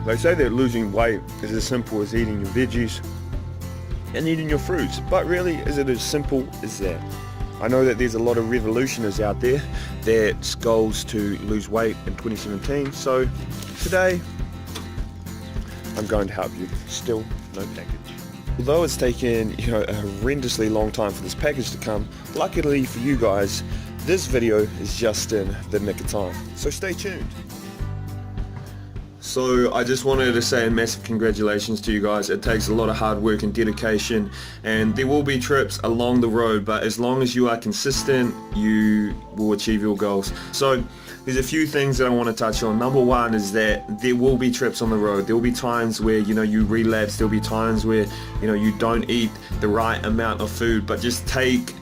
They say that losing weight is as simple as eating your veggies and eating your fruits, but really, is it as simple as that? I know that there's a lot of revolutionists out there that's goals to lose weight in 2017, so today I'm going to help you. Still no package. Although it's taken, a horrendously long time for this package to come, luckily for you guys, this video is just in the nick of time. So stay tuned. So I just wanted to say a massive congratulations to you guys. It takes a lot of hard work and dedication, and there will be trips along the road, but as long as you are consistent, you will achieve your goals. So there's a few things that I want to touch on. Number one is that there will be trips on the road. There will be times where you relapse. There'll be times where you don't eat the right amount of food, but just take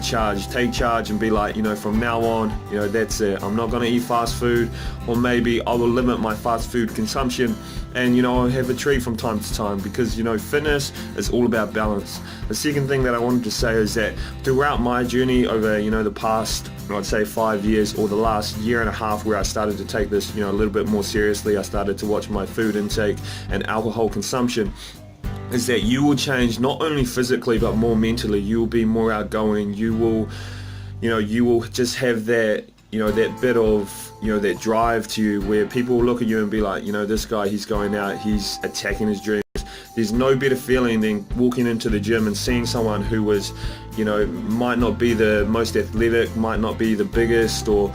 charge and be like, from now on, that's it. I'm not going to eat fast food, or maybe I will limit my fast food consumption, and I'll have a treat from time to time, because fitness is all about balance. The second thing that I wanted to say is that throughout my journey over the past, I'd say 5 years, or the last year and a half, where I started to take this a little bit more seriously, I started to watch my food intake and alcohol consumption, is that you will change not only physically but more mentally. You will be more outgoing. You will just have that that bit of that drive to you, where people will look at you and be like, this guy, he's going out, he's attacking his dreams. There's no better feeling than walking into the gym and seeing someone who was might not be the most athletic, might not be the biggest or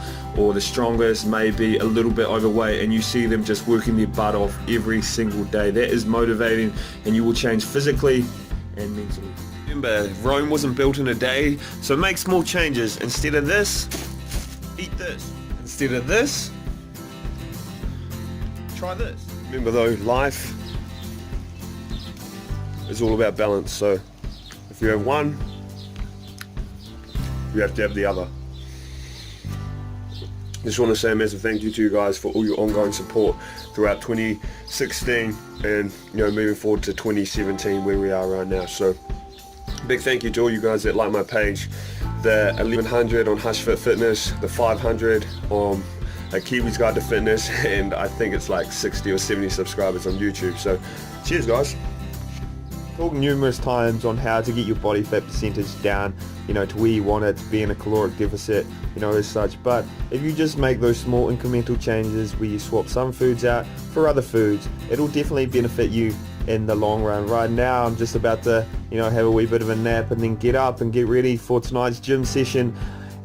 the strongest, maybe a little bit overweight, and you see them just working their butt off every single day. That is motivating, and you will change physically and mentally. Remember, Rome wasn't built in a day, so make small changes. Instead of this, eat this. Instead of this, try this. Remember though, life is all about balance, so if you have one, you have to have the other. Just want to say a massive thank you to you guys for all your ongoing support throughout 2016 and moving forward to 2017 where we are right now. So big thank you to all you guys that like my page, the 1100 on Hush Fit Fitness, the 500 on A Kiwi's Guide to Fitness, and I think it's like 60 or 70 subscribers on YouTube. So cheers guys. Talked numerous times on how to get your body fat percentage down, to where you want it to be in a caloric deficit, as such. But if you just make those small incremental changes where you swap some foods out for other foods, it'll definitely benefit you in the long run. Right now, I'm just about to, have a wee bit of a nap and then get up and get ready for tonight's gym session.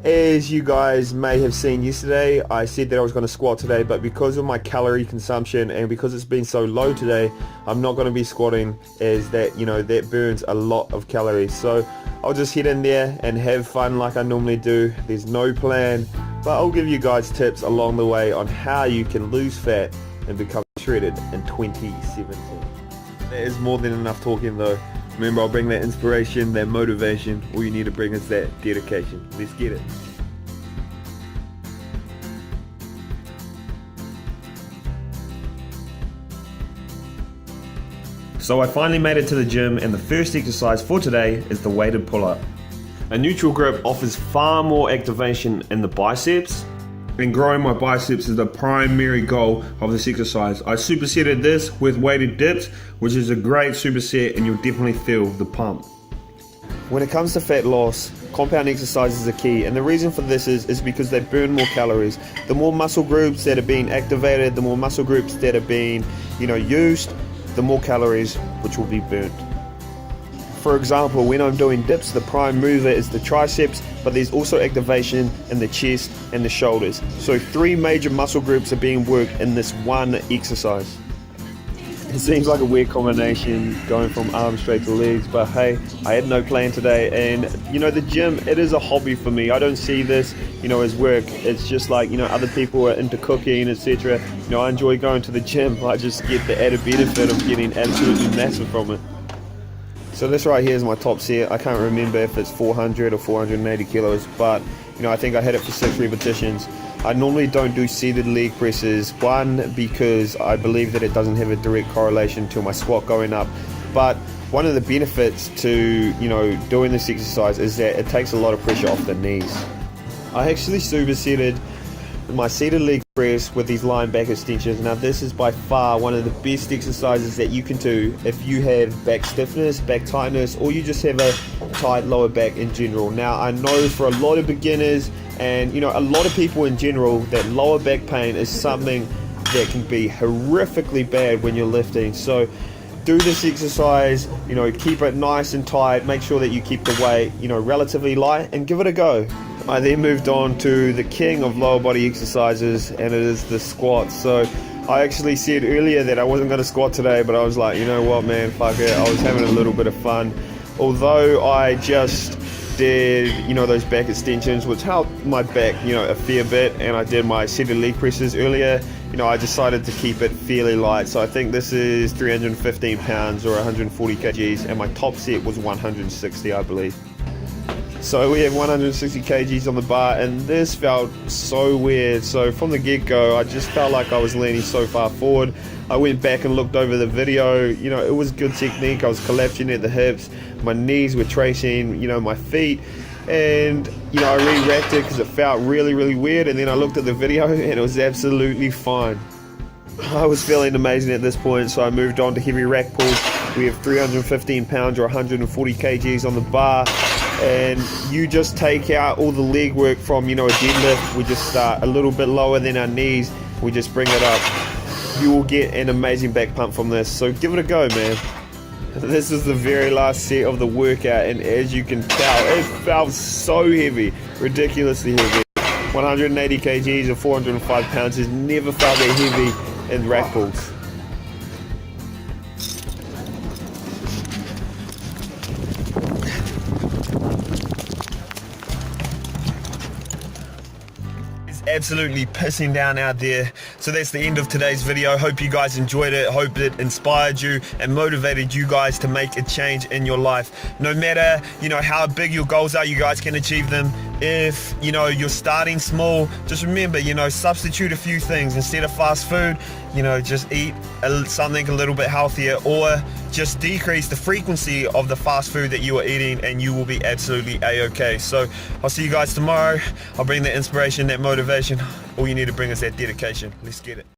As you guys may have seen yesterday, I said that I was going to squat today, but because of my calorie consumption and because it's been so low today, I'm not going to be squatting, as that, that burns a lot of calories. So I'll just head in there and have fun like I normally do. There's no plan, but I'll give you guys tips along the way on how you can lose fat and become shredded in 2017. That is more than enough talking though. Remember, I'll bring that inspiration, that motivation. All you need to bring is that dedication. Let's get it. So I finally made it to the gym, and the first exercise for today is the weighted pull-up. A neutral grip offers far more activation in the biceps, and growing my biceps is the primary goal of this exercise. I supersetted this with weighted dips, which is a great superset, and you'll definitely feel the pump. When it comes to fat loss, compound exercises are key, and the reason for this is because they burn more calories. The more muscle groups that are being activated, the more muscle groups that are being used, the more calories which will be burnt. For example, when I'm doing dips, the prime mover is the triceps, but there's also activation in the chest and the shoulders. So 3 major muscle groups are being worked in this one exercise. It seems like a weird combination going from arms straight to legs, but hey, I had no plan today, and the gym, it is a hobby for me. I don't see this as work. It's just like other people are into cooking, etc. I enjoy going to the gym. I just get the added benefit of getting absolutely massive from it. So this right here is my top set. I can't remember if it's 400 or 480 kilos, but I think I hit it for 6 repetitions. I normally don't do seated leg presses, one, because I believe that it doesn't have a direct correlation to my squat going up, but one of the benefits to doing this exercise is that it takes a lot of pressure off the knees. I actually supersetted my seated leg press with these lying back extensions. Now this is by far one of the best exercises that you can do if you have back stiffness, back tightness, or you just have a tight lower back in general. Now I know for a lot of beginners and a lot of people in general that lower back pain is something that can be horrifically bad when you're lifting. So do this exercise, keep it nice and tight, make sure that you keep the weight, relatively light, and give it a go. I then moved on to the king of lower body exercises, and it is the squats. So I actually said earlier that I wasn't going to squat today, but I was like, you know what, man, fuck it. I was having a little bit of fun. Although I just did, those back extensions, which helped my back, a fair bit, and I did my seated leg presses earlier, I decided to keep it fairly light. So I think this is 315 pounds or 140 kgs, and my top set was 160, I believe. So we have 160 kgs on the bar, and this felt so weird. So from the get-go, I just felt like I was leaning so far forward. I went back and looked over the video. It was good technique. I was collapsing at the hips, my knees were tracing, my feet, and I re-racked it because it felt really, really weird. And then I looked at the video, and it was absolutely fine. I was feeling amazing at this point, so I moved on to heavy rack pulls. We have 315 pounds or 140 kgs on the bar, and you just take out all the leg work from a deadlift. We just start a little bit lower than our knees, we just bring it up. You will get an amazing back pump from this, so give it a go, man. This is the very last set of the workout, and as you can tell, it felt so heavy, ridiculously heavy. 180 kgs or 405 pounds has never felt that heavy in rack pulls. Absolutely pissing down out there. So that's the end of today's video. Hope you guys enjoyed it. Hope it inspired you and motivated you guys to make a change in your life. No matter how big your goals are, you guys can achieve them. If you're starting small, just remember, substitute a few things. Instead of fast food, just eat something a little bit healthier, or just decrease the frequency of the fast food that you are eating, and you will be absolutely a-okay. So I'll see you guys tomorrow. I'll bring that inspiration, that motivation. All you need to bring is that dedication. Let's get it.